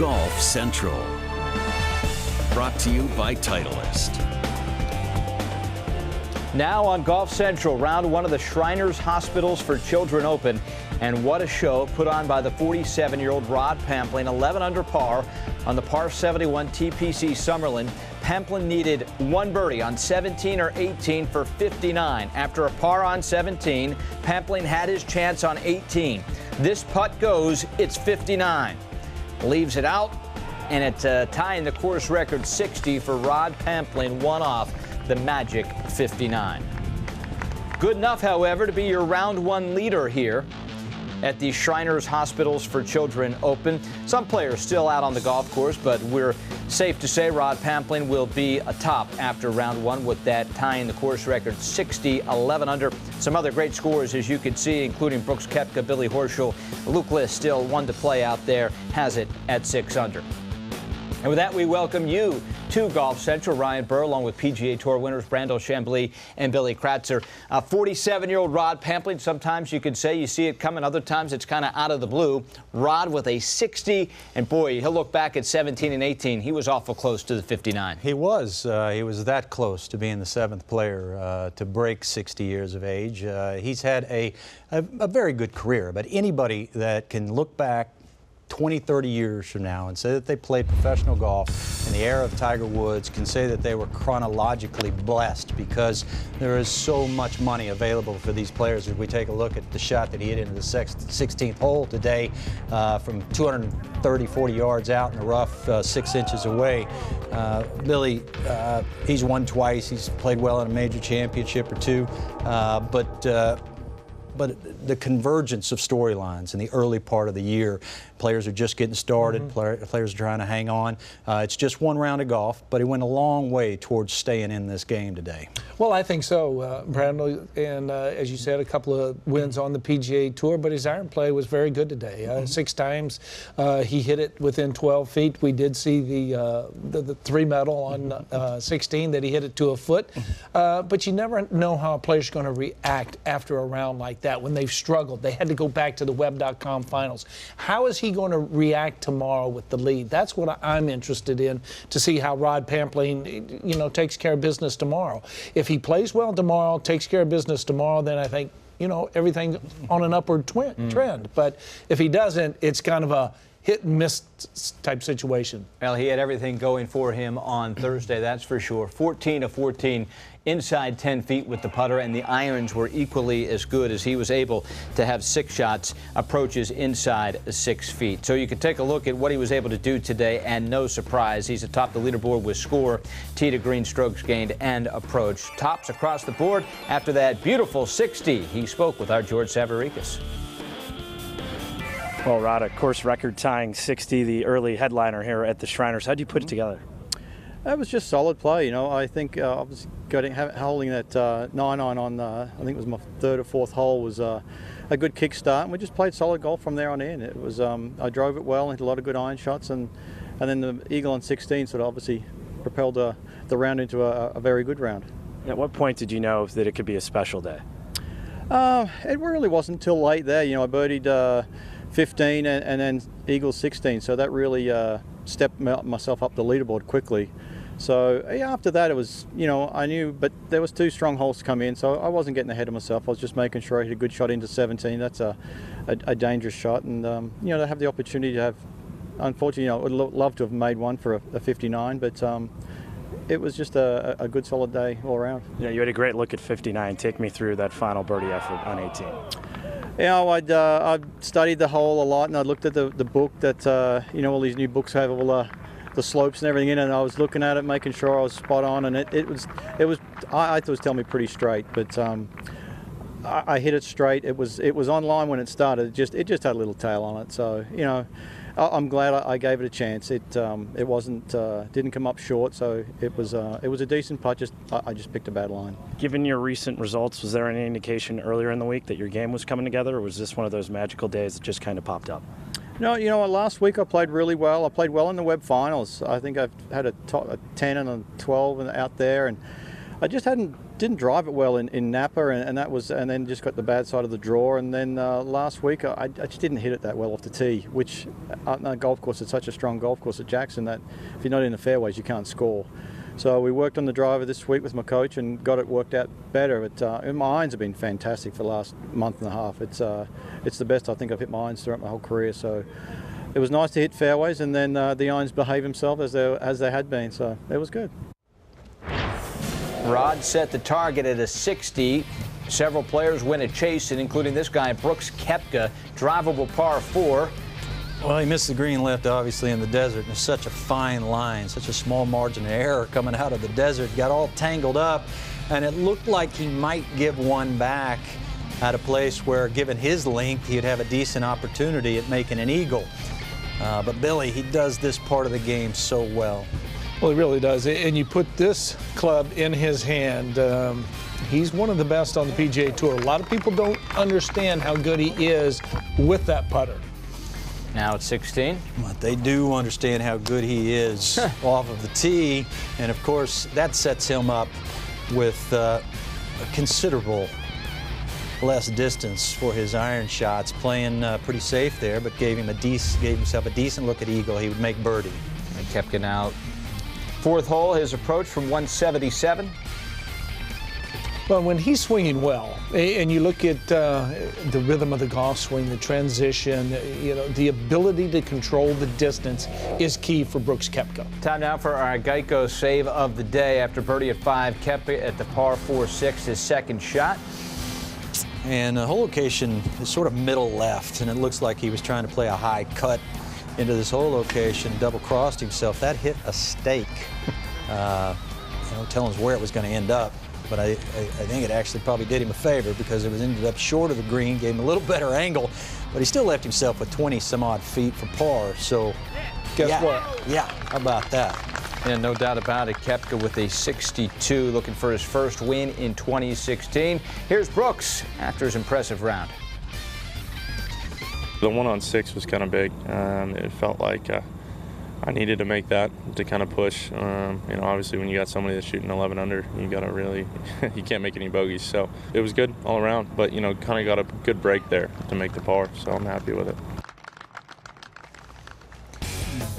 Golf Central. Brought to you by Titleist. Now on Golf Central, round one of the Shriners Hospitals for Children Open. And what a show put on by the 47-year-old Rod Pamplin, 11 under par on the par 71 TPC Summerlin. Pamplin needed one birdie on 17 or 18 for 59. After a par on 17, Pamplin had his chance on 18. This putt goes, it's 59. Leaves it out, and it's tying the course record 60 for Rod Pamplin, one off the magic 59. Good enough, however, to be your round one leader here at the Shriners Hospitals for Children Open. Some players still out on the golf course, but we're safe to say Rod Pamplin will be atop after round one with that tying the course record 60, 11 under. Some other great scores, as you can see, including Brooks Koepka, Billy Horschel. Luke List still one to play out there, has it at 6 under. And with that, we welcome you to Golf Central. Ryan Burr, along with PGA Tour winners Brandel Chambly and Billy Kratzer. 47-year-old Rod Pamplin, sometimes you could say you see it coming, other times it's kind of out of the blue. Rod with a 60, and boy, he'll look back at 17 and 18. He was awful close to the 59. He was that close to being the 7th player to break 60 years of age. He's had a very good career, but anybody that can look back 20, 30 years from now and say that they played professional golf in the era of Tiger Woods can say that they were chronologically blessed, because there is so much money available for these players. If we take a look at the shot that he hit into the 16th hole today from 230, 40 yards out in the rough, 6 inches away. Billy, he's won twice. He's played well in a major championship or two, but the convergence of storylines in the early part of the year, players are just getting started, players are trying to hang on. It's just one round of golf, but he went a long way towards staying in this game today. Well, I think so, Brandel, and as you said, a couple of wins on the PGA Tour, but his iron play was very good today. 6 times he hit it within 12 feet. We did see the 3 medal on 16 that he hit it to a foot, but you never know how a player's going to react after a round like that when they've struggled. They had to go back to the Web.com finals. How is he going to react tomorrow with the lead? That's what I'm interested in, to see how Rod Pamplin, takes care of business tomorrow. If he plays well tomorrow, takes care of business tomorrow, then I think, everything on an upward trend. But if he doesn't, it's kind of a hit and miss type situation. Well, he had everything going for him on Thursday, that's for sure. 14 of 14 inside 10 feet with the putter, and the irons were equally as good, as he was able to have 6 shots approaches inside 6 feet. So you can take a look at what he was able to do today, and no surprise, he's atop the leaderboard with score, tee to green, strokes gained, and approach. Tops across the board after that beautiful 60. He spoke with our George Savaricas. Well, Rod, a course record tying 60, the early headliner here at the Shriners. How did you put it together? That was just solid play, I think obviously holding that 9-iron on, I think it was my 3rd or 4th hole, was a good kickstart, and we just played solid golf from there on in. It was, I drove it well, hit a lot of good iron shots, and then the eagle on 16 sort of obviously propelled the round into a very good round. At what point did you know that it could be a special day? It really wasn't until late there. I birdied 15 and then eagle 16, so that really stepped myself up the leaderboard quickly. So after that, it was, I knew, but there was 2 strong holes to come in, so I wasn't getting ahead of myself. I was just making sure I hit a good shot into 17. That's a dangerous shot, and to have the opportunity to have, unfortunately, I would love to have made one for a 59, but it was just a good solid day all around. You had a great look at 59. Take me through that final birdie effort on 18. I'd studied the hole a lot, and I looked at the book that all these new books have all the slopes and everything in it, and I was looking at it, making sure I was spot on, and I thought it was telling me pretty straight, but I hit it straight. It was on line when it started. It just had a little tail on it, so I'm glad I gave it a chance. It didn't come up short, so it was a decent putt. I just picked a bad line. Given your recent results, was there any indication earlier in the week that your game was coming together, or was this one of those magical days that just kind of popped up? No, last week I played really well. I played well in the Web Finals. I think I've had a 10 and a 12 out there, and I just hadn't didn't drive it well in Napa, and then just got the bad side of the draw. And then last week I just didn't hit it that well off the tee, which on a golf course, it's such a strong golf course at Jackson that if you're not in the fairways, you can't score. So we worked on the driver this week with my coach and got it worked out better. And my irons have been fantastic for the last month and a half. It's the best I think I've hit my irons throughout my whole career. So it was nice to hit fairways, and then the irons behave themselves as they had been. So it was good. Rod set the target at a 60. Several players win a chase, and including this guy, Brooks Koepka, drivable par 4. Well, he missed the green left, obviously, in the desert. And it's such a fine line, such a small margin of error coming out of the desert. Got all tangled up, and it looked like he might give one back at a place where, given his length, he'd have a decent opportunity at making an eagle. But Billy, he does this part of the game so well. Well, he really does. And you put this club in his hand. He's one of the best on the PGA Tour. A lot of people don't understand how good he is with that putter. Now it's 16. But they do understand how good he is off of the tee. And, of course, that sets him up with a considerable less distance for his iron shots. Playing pretty safe there, but gave himself a decent look at eagle. He would make birdie. And Koepka now, 4th hole, his approach from 177. Well, when he's swinging well, and you look at the rhythm of the golf swing, the transition, the ability to control the distance is key for Brooks Koepka. Time now for our Geico save of the day. After birdie at 5, Koepka at the par 4-6, his second shot. And the hole location is sort of middle left, and it looks like he was trying to play a high cut into this hole location, double-crossed himself. That hit a stake. No telling us where it was going to end up. But I think it actually probably did him a favor because it was ended up short of the green, gave him a little better angle, but he still left himself with 20-some-odd feet for par. So, guess what? Yeah, how about that? Yeah, no doubt about it. Koepka with a 62, looking for his first win in 2016. Here's Brooks after his impressive round. The 1-on-6 was kind of big. It felt like I needed to make that to kind of push. Obviously when you got somebody that's shooting 11 under, you got to really, you can't make any bogeys. So it was good all around, but kind of got a good break there to make the par. So I'm happy with it.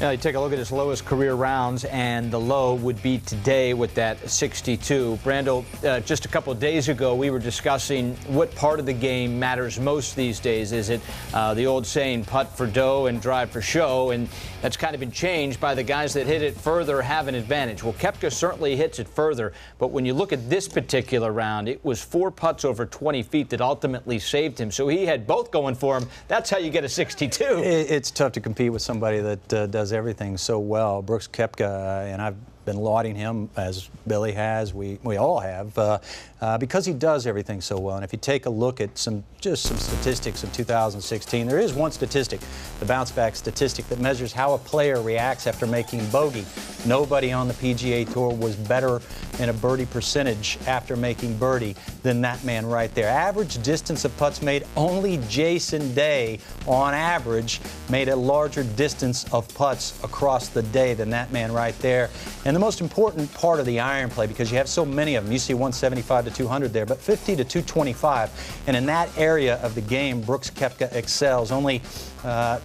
Now you take a look at his lowest career rounds, and the low would be today with that 62. Brando, just a couple of days ago, we were discussing what part of the game matters most these days. Is it the old saying, putt for dough and drive for show? And that's kind of been changed by the guys that hit it further have an advantage. Well, Koepka certainly hits it further, but when you look at this particular round, it was 4 putts over 20 feet that ultimately saved him. So he had both going for him. That's how you get a 62. It's tough to compete with somebody that does everything so well. Brooks Koepka, and I've been lauding him, as Billy has, we all have, because he does everything so well. And if you take a look at some statistics of 2016, there is one statistic, the bounce back statistic, that measures how a player reacts after making bogey. Nobody on the PGA Tour was better in a birdie percentage after making birdie than that man right there. Average distance of putts made, only Jason Day, on average, made a larger distance of putts across the day than that man right there. And the most important part of the iron play, because you have so many of them, you see 175 to 200 there, but 50 to 225. And in that area of the game, Brooks Koepka excels. Only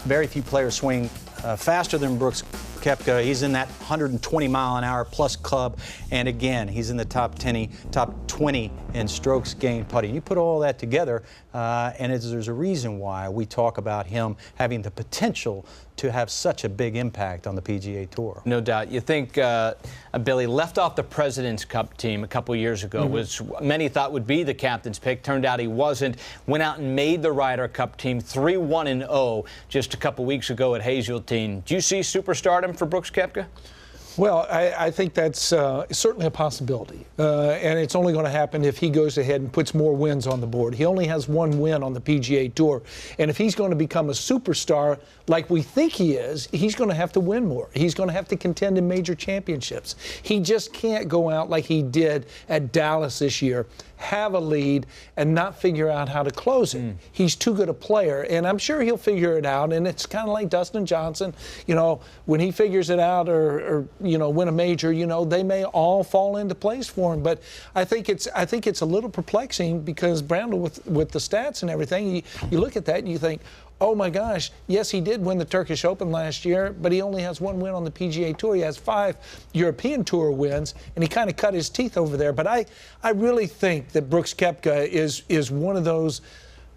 very few players swing faster than Brooks Koepka. He's in that 120-mile-an-hour plus club, and again, he's in the top 20 in strokes gained putting. You put all that together, and there's a reason why we talk about him having the potential to have such a big impact on the PGA Tour. No doubt. You think Billy left off the President's Cup team a couple years ago, which many thought would be the captain's pick. Turned out he wasn't. Went out and made the Ryder Cup team 3-1-0 just a couple weeks ago at Hazeltine. Do you see superstardom for Brooks Koepka? Well, I think that's certainly a possibility, and it's only going to happen if he goes ahead and puts more wins on the board. He only has 1 win on the PGA Tour, and if he's going to become a superstar like we think he is, he's going to have to win more. He's going to have to contend in major championships. He just can't go out like he did at Dallas this year have a lead and not figure out how to close it. He's too good a player, and I'm sure he'll figure it out. And it's kind of like Dustin Johnson, you know, when he figures it out or you know, win a major, you know, they may all fall into place for him. But I think it's a little perplexing because Brandel, with the stats and everything, you look at that and you think, oh my gosh, yes, he did win the Turkish Open last year, but he only has one win on the PGA Tour. He has 5 European Tour wins, and he kind of cut his teeth over there. But I really think that Brooks Koepka is one of those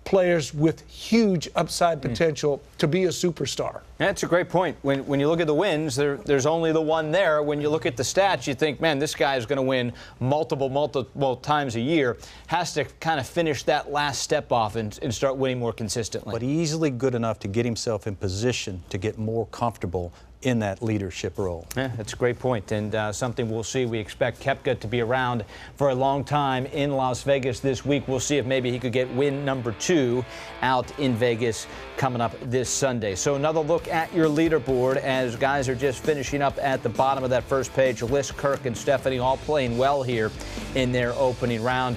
players with huge upside potential to be a superstar. That's a great point. When you look at the wins, there's only the one there. When you look at the stats, you think, man, this guy is going to win multiple times a year. Has to kind of finish that last step off and start winning more consistently. But easily good enough to get himself in position to get more comfortable in that leadership role. Yeah, that's a great point, and something we'll see. We expect Koepka to be around for a long time in Las Vegas this week. We'll see if maybe he could get win number 2 out in Vegas coming up this Sunday. So another look at your leaderboard as guys are just finishing up at the bottom of that first page. Liz, Kirk, and Stephanie all playing well here in their opening round.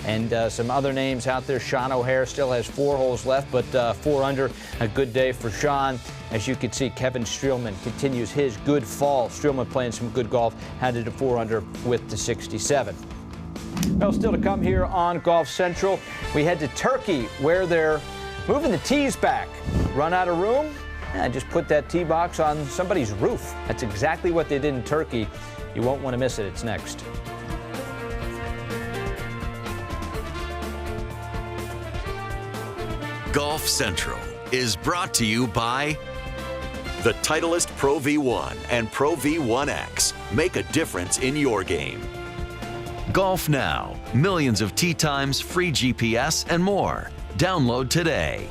And some other names out there. Sean O'Hare still has 4 holes left, but 4 under. A good day for Sean. As you can see, Kevin Streelman continues his good fall. Streelman playing some good golf, had it to 4 under with the 67. Well, still to come here on Golf Central. We head to Turkey, where they're moving the tees back. Run out of room? Yeah, just put that tee box on somebody's roof. That's exactly what they did in Turkey. You won't want to miss it. It's next. Golf Central is brought to you by the Titleist Pro V1 and Pro V1X. Make a difference in your game. Golf Now, millions of tee times, free GPS, and more. Download today.